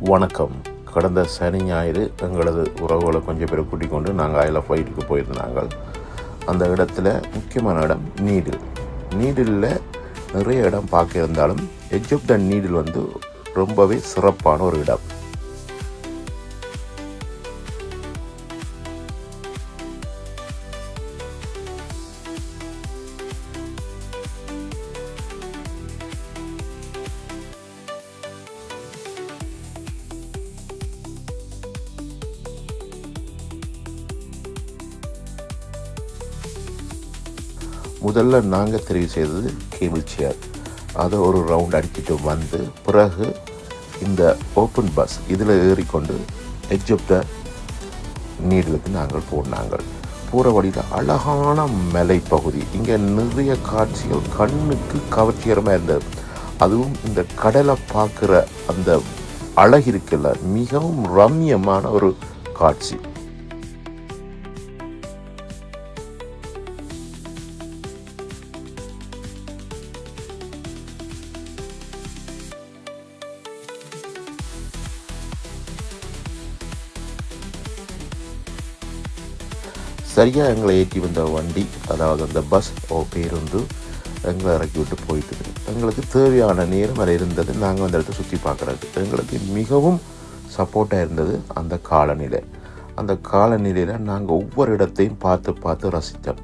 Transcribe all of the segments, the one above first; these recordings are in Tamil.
வணக்கம். கடந்த சனி ஞாயிறு எங்களது உறவுகளை கொஞ்சம் பேரை கூட்டிக் கொண்டு நாங்கள் ஐல் ஆஃப் வைட்டுக்கு போயிருந்தாங்க. அந்த இடத்துல முக்கியமான இடம் நீடிலில் நிறைய இடம் பார்க்க இருந்தாலும் எட்ஜ் ஆஃப் த நீடில் ரொம்பவே சிறப்பான ஒரு இடம். முதல்ல நாங்கள் தெரிவு செய்தது கேபிள் சேர். அதை ஒரு ரவுண்ட் அடிச்சுட்டு வந்து பிறகு இந்த ஓப்பன் பஸ் இதில் ஏறிக்கொண்டு எட்ஜ் ஆஃப் த நீடலுக்கு நாங்கள் போகிற வழியில் அழகான மலைப்பகுதி. இங்கே நிறைய காட்சிகள் கண்ணுக்கு கவர்ச்சிகரமாக இருந்தது. அதுவும் இந்த கடலை பார்க்குற அந்த அழகு இருக்குல்ல, மிகவும் ரம்யமான ஒரு காட்சி. சரியாக எங்களை ஏற்றி வந்த வண்டி, அதாவது அந்த பஸ் பேருந்து எங்களை இறக்கி விட்டு போயிட்டு எங்களுக்கு தேவையான நேரம் அதில் இருந்தது. நாங்கள் அந்த இடத்த சுற்றி பார்க்குறது எங்களுக்கு மிகவும் சப்போர்ட்டாக இருந்தது. அந்த காலநிலையில் நாங்கள் ஒவ்வொரு இடத்தையும் பார்த்து ரசித்தோம்.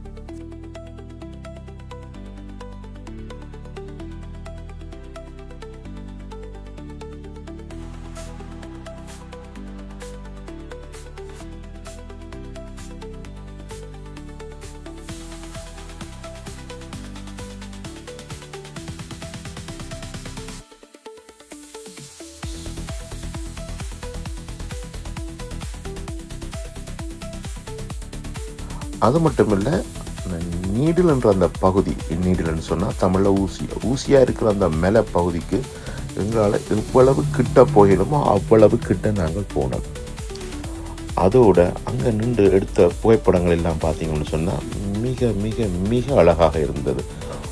அது மட்டும் இல்லை, நீடில் என்ற அந்த பகுதி, நீடில்னு சொன்னால் தமிழில் ஊசியாக இருக்கிற அந்த மேலே பகுதிக்கு எங்களால் எவ்வளவு கிட்ட போயிடுமோ அவ்வளவு கிட்ட நாங்கள் போனோம். அதோட அங்கே நின்று எடுத்த புகைப்படங்கள் எல்லாம் பார்த்தீங்கன்னு சொன்னால் மிக மிக மிக அழகாக இருந்தது.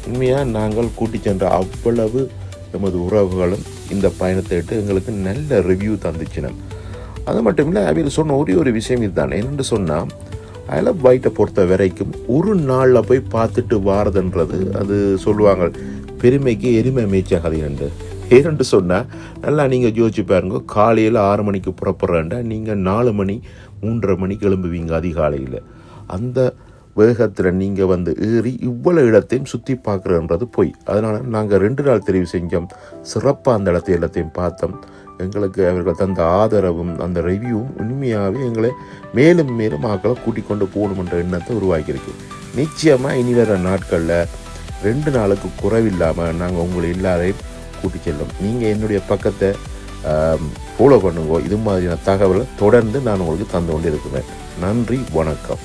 உண்மையாக நாங்கள் கூட்டி சென்ற அவ்வளவு எமது உறவுகளும் இந்த பயணத்தை விட்டு எங்களுக்கு நல்ல ரிவ்யூ தந்துச்சினோம். அது மட்டும் இல்லை, அவையில் சொன்ன ஒரு விஷயம் இதுதான். என்னென்று சொன்னால், ஐல் ஆஃப் வைட்டை பொறுத்த வரைக்கும் ஒரு நாளில் போய் பார்த்துட்டு வாரதுன்றது, அது சொல்லுவாங்க பெருமைக்கு எருமை மேய்ச்ச கதைண்டு. ஏன்னு சொன்னால் நல்லா நீங்கள் யோசிச்சு பாருங்க. காலையில் 6 மணிக்கு புறப்படுறேன்டா நீங்கள் 4 மணி 3:30 மணிக்கு எழும்புவீங்க அதிகாலையில். அந்த வேகத்தில் நீங்கள் ஏறி இவ்வளோ இடத்தையும் சுற்றி பார்க்குறன்றது போய். அதனால் நாங்கள் 2 நாள் தெரிவு செஞ்சோம். சிறப்பாக அந்த எல்லாத்தையும் பார்த்தோம். எங்களுக்கு அவர்கள் தந்த ஆதரவும் அந்த ரிவ்யூவும் உண்மையாகவே எங்களை மேலும் மேலும் ஆக்களை கூட்டிக் கொண்டு போகணுமென்ற எண்ணத்தை உருவாக்கியிருக்கு. நிச்சயமாக இனி வர நாட்களில் 2 நாளுக்கு குறைவில்லாமல் நாங்கள் உங்களை எல்லாரையும் கூட்டி செல்லும். நீங்கள் என்னுடைய பக்கத்தை ஃபாலோ பண்ணுங்க. இது மாதிரியான தகவலை தொடர்ந்து நான் உங்களுக்கு தந்து கொண்டு இருக்கிறேன். நன்றி, வணக்கம்.